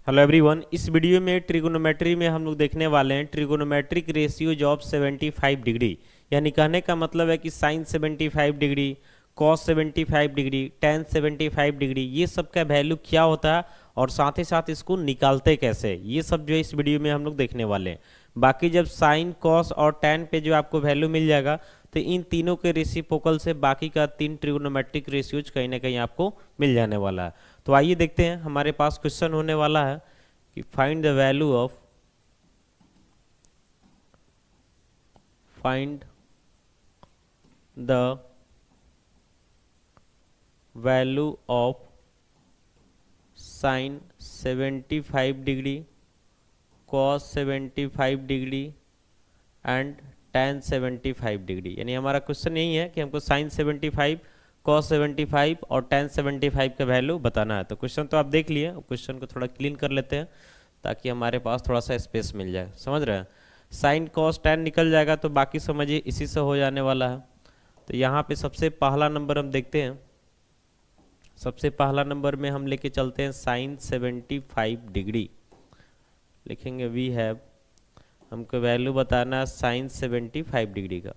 Hello everyone. इस video में trigonometry में हम लोग देखने वाले हैं ट्रिगोनोमेट्रिक रेशियोज ऑफ 75 डिग्री। यानी कहने का मतलब है कि sine 75 degree, cos 75 degree, tan 75 degree, ये सब का वैल्यू क्या होता है और साथ ही साथ इसको निकालते कैसे, ये सब जो है इस वीडियो में हम लोग देखने वाले हैं। बाकी जब साइन कॉस और टेन पे जो आपको वैल्यू मिल जाएगा तो इन तीनों के रेसिप्रोकल से बाकी का तीन ट्रिगोनोमेट्रिक रेशियोज कहीं ना कहीं आपको मिल जाने वाला है। तो आइए देखते हैं, हमारे पास क्वेश्चन होने वाला है कि find the value of find the value of sine 75 degree, cos 75 degree and ten 75 degree. यानी हमारा क्वेश्चन यही है कि हमको साइन 75, कॉस 75 और टेन 75 का वैल्यू बताना है। तो क्वेश्चन तो आप देख लिए, क्वेश्चन को थोड़ा क्लीन कर लेते हैं ताकि हमारे पास थोड़ा सा स्पेस मिल जाए। समझ रहे हैं, साइन कॉस टेन निकल जाएगा तो बाकी समझिए इसी से हो जाने वाला है। तो यहाँ पे सबसे पहला नंबर हम देखते हैं। सबसे पहला नंबर में हम लेके चलते हैं साइन 75 डिग्री। लिखेंगे वी हैव, हमको वैल्यू बताना है साइन 75 डिग्री का।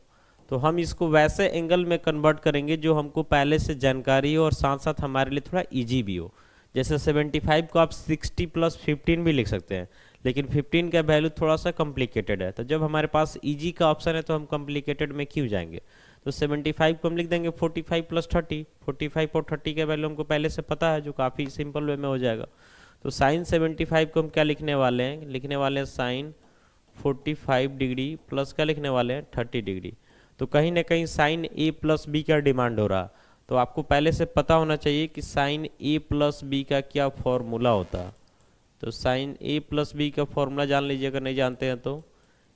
तो हम इसको वैसे एंगल में कन्वर्ट करेंगे जो हमको पहले से जानकारी हो और साथ साथ हमारे लिए थोड़ा इजी भी हो। जैसे 75 को आप 60 + 15 भी लिख सकते हैं, लेकिन 15 का वैल्यू थोड़ा सा कॉम्प्लिकेटेड है। तो जब हमारे पास इजी का ऑप्शन है तो हम कॉम्प्लिकेटेड में क्यों जाएंगे। तो 75 को हम लिख देंगे 45 + 30। 45 और 30 का वैल्यू हमको पहले से पता है, जो काफ़ी सिंपल वे में हो जाएगा। तो साइन 75 को हम क्या लिखने वाले हैं, लिखने वाले हैं साइन 45 डिग्री प्लस क्या लिखने वाले हैं 30 डिग्री। तो कहीं ना कहीं साइन ए प्लस बी का डिमांड हो रहा, तो आपको पहले से पता होना चाहिए कि साइन ए प्लस बी का क्या फॉर्मूला होता है। तो साइन ए प्लस बी का फॉर्मूला जान लीजिए, अगर नहीं जानते हैं तो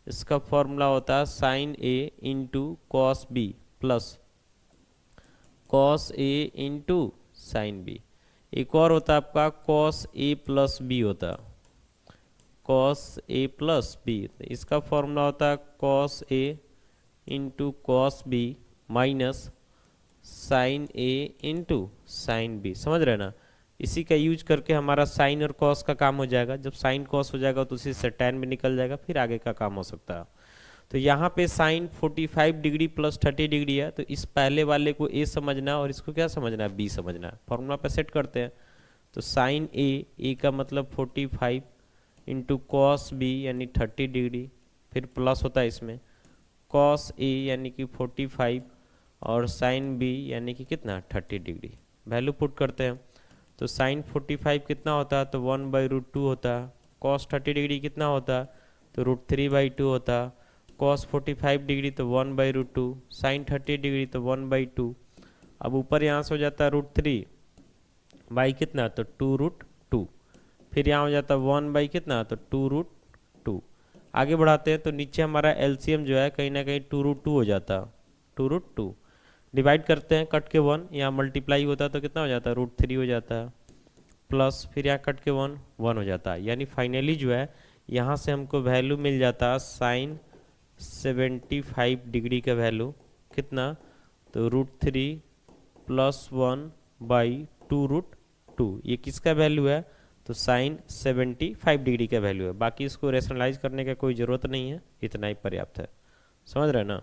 इसका फॉर्मूला होता है sine A into cos B plus cos A into sine B. एक और होता है आपका कॉस ए प्लस बी होता है, कॉस ए प्लस बी। इसका फॉर्मूला होता है cos A into cos B minus sine A into sine B. समझ रहे ना, इसी का यूज करके हमारा साइन और कॉस का काम हो जाएगा। जब साइन कॉस हो जाएगा तो उसी से टेन भी निकल जाएगा, फिर आगे का काम हो सकता है। तो यहाँ पे साइन 45 डिग्री प्लस 30 डिग्री है, तो इस पहले वाले को ए समझना और इसको क्या समझना है, बी समझना है। फॉर्मूला पे सेट करते हैं। तो साइन ए का मतलब 45 इंटू कॉस बी यानी 30 डिग्री, फिर प्लस होता है इसमें कॉस ए यानी कि 45 और साइन बी यानी कि कितना 30 डिग्री। वैल्यू पुट करते हैं। तो साइन 45 कितना होता है, तो 1/√2 होता है। कॉस 30 डिग्री कितना होता है, तो √3/2 होता है। कॉस 45 डिग्री तो 1/√2, साइन 30 डिग्री तो 1/2। अब ऊपर यहाँ से हो जाता है √3 बाई कितना, तो 2√2। फिर यहाँ हो जाता है 1 बाई कितना, तो 2√2। आगे बढ़ाते हैं तो नीचे हमारा एलसीएम जो है कहीं ना कहीं 2√2 हो जाता है। 2√2 डिवाइड करते हैं, कट के 1, यहाँ मल्टीप्लाई होता है तो कितना हो जाता है √3 हो जाता है, प्लस फिर यहाँ कट के 1 हो जाता है। यानी फाइनली जो है यहाँ से हमको वैल्यू मिल जाता है साइन 75 डिग्री का वैल्यू कितना, तो √3 + 1/2√2। ये किसका वैल्यू है, तो साइन 75 डिग्री का वैल्यू है। बाकी इसको रेशनलाइज करने का कोई ज़रूरत नहीं है, इतना ही पर्याप्त है। समझ रहे हैं ना।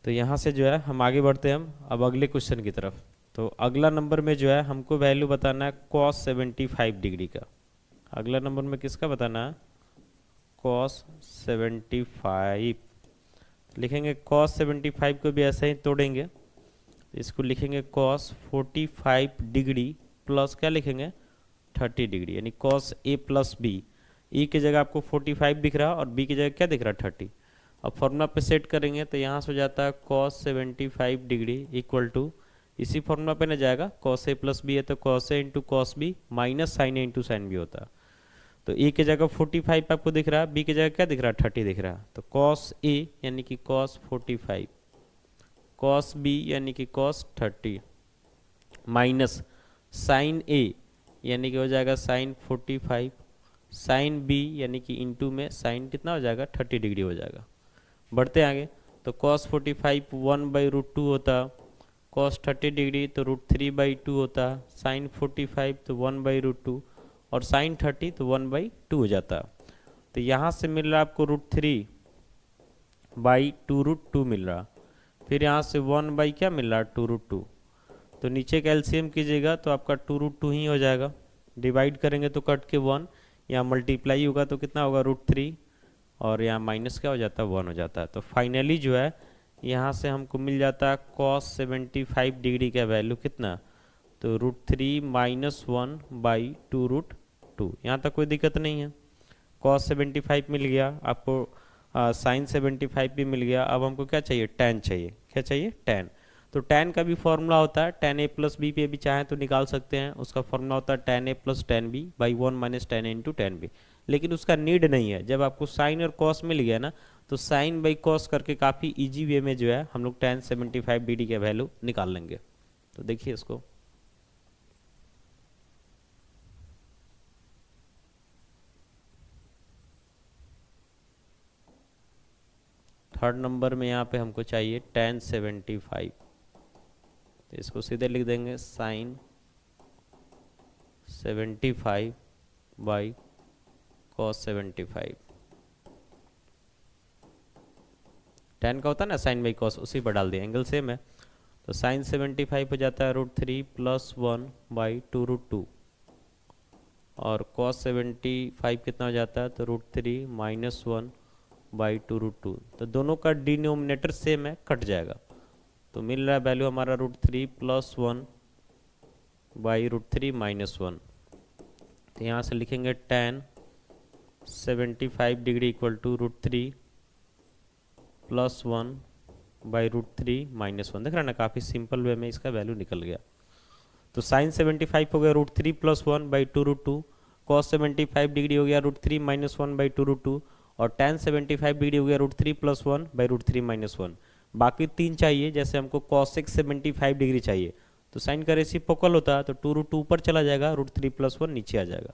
तो यहाँ से जो है हम आगे बढ़ते हैं हम अब अगले क्वेश्चन की तरफ। तो अगला नंबर में जो है हमको वैल्यू बताना है कॉस 75 डिग्री का। अगला नंबर में किसका बताना है, कॉस 75। लिखेंगे कॉस 75 को भी ऐसे ही तोड़ेंगे, इसको लिखेंगे कॉस 45 डिग्री प्लस क्या लिखेंगे 30 डिग्री, यानी कॉस ए प्लस बी। ई की जगह आपको 45 दिख रहा है और बी की जगह क्या दिख रहा है 30। अब फॉर्मूला पे सेट करेंगे तो यहाँ से हो जाता है कॉस 75 डिग्री इक्वल टू, इसी फॉर्मूला पे ना जाएगा, कॉस ए प्लस बी है तो cos A into cos B minus sine A into sine B होता है। तो ए की जगह 45 आपको दिख रहा है, बी की जगह क्या दिख रहा है 30 दिख रहा है। तो कॉस ए यानी कि कॉस 45, कॉस बी यानी कि कॉस 30 माइनस साइन ए यानी कि हो जाएगा साइन 45, साइन बी यानी कि इंटू में साइन कितना हो जाएगा 30 डिग्री हो जाएगा। बढ़ते आगे तो cos 45 1/√2 होता, कॉस 30 डिग्री तो √3/2 होता, साइन 45 तो 1/√2 और साइन 30 तो 1/2 हो जाता। तो यहाँ से मिल रहा आपको √3/2√2 मिल रहा, फिर यहाँ से 1 क्या मिल रहा 2√2, तो नीचे का एलसीएम कीजिएगा तो आपका 2√2 ही हो जाएगा, डिवाइड करेंगे तो कट के 1, यहाँ मल्टीप्लाई होगा तो कितना होगा √3 और यहाँ माइनस क्या हो जाता है 1 हो जाता है। तो फाइनली जो है यहाँ से हमको मिल जाता है cos 75 डिग्री का वैल्यू कितना, तो √3 - 1/2√2। यहाँ तक कोई दिक्कत नहीं है, cos 75 मिल गया आपको, साइन 75 भी मिल गया। अब हमको क्या चाहिए, tan चाहिए। क्या चाहिए, tan। तो tan का भी फॉर्मूला होता है, tan a + b पे भी चाहें तो निकाल सकते हैं, उसका फॉर्मूला होता है tan a + tan b / 1 - tan a × tan b, लेकिन उसका नीड नहीं है। जब आपको साइन और cos मिल गया ना, तो साइन बाई cos करके काफ़ी इजी वे में जो है हम लोग tan 75 डिग्री का वैल्यू निकाल लेंगे। तो देखिए इसको, थर्ड नंबर में यहाँ पे हमको चाहिए tan 75, तो इसको सीधे लिख देंगे साइन 75 / cos 75। tan का होता है ना साइन बाई cos, उसी पर डाल दिया, एंगल सेम है। तो साइन 75 हो जाता है √3 + 1/2√2 और cos 75 कितना हो जाता है, तो √3 - 1/2√2। तो दोनों का डिनोमिनेटर सेम है, कट जाएगा, तो मिल रहा है वैल्यू हमारा √3 + 1/√3 - 1। तो यहाँ से लिखेंगे tan 75 डिग्री इक्वल टू √3 + 1/√3 - 1। देख रहे हैं ना, काफ़ी सिंपल वे में इसका वैल्यू निकल गया। तो साइन 75 हो गया √3 + 1/2√2, cos 75 डिग्री हो गया √3 - 1/2√2 और tan 75 डिग्री हो गया √3 + 1/√3 - 1। बाकी 3 चाहिए, जैसे हमको cosec 75 डिग्री चाहिए तो साइन का रेसिप्रोकल होता है, तो 2√2 ऊपर चला जाएगा, √3 + 1 नीचे आ जाएगा।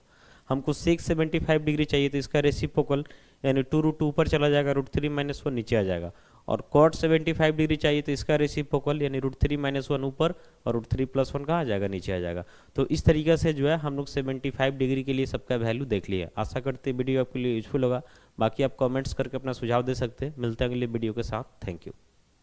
हमको sec 75 डिग्री चाहिए तो इसका रेसिप्रोकल यानी 2√2 ऊपर चला जाएगा, √3 - 1 नीचे आ जाएगा। और cot 75 डिग्री चाहिए तो इसका रेसिप्रोकल यानी √3 - 1 ऊपर और √3 + 1 कहाँ आ जाएगा, नीचे आ जाएगा। तो इस तरीके से जो है हम लोग 75 डिग्री के लिए सबका वैल्यू देख लिया। आशा करते वीडियो आपके लिए यूजफुल होगा, बाकी आप कमेंट्स करके अपना सुझाव दे सकते हैं। मिलते हैं अगले वीडियो के साथ, थैंक यू।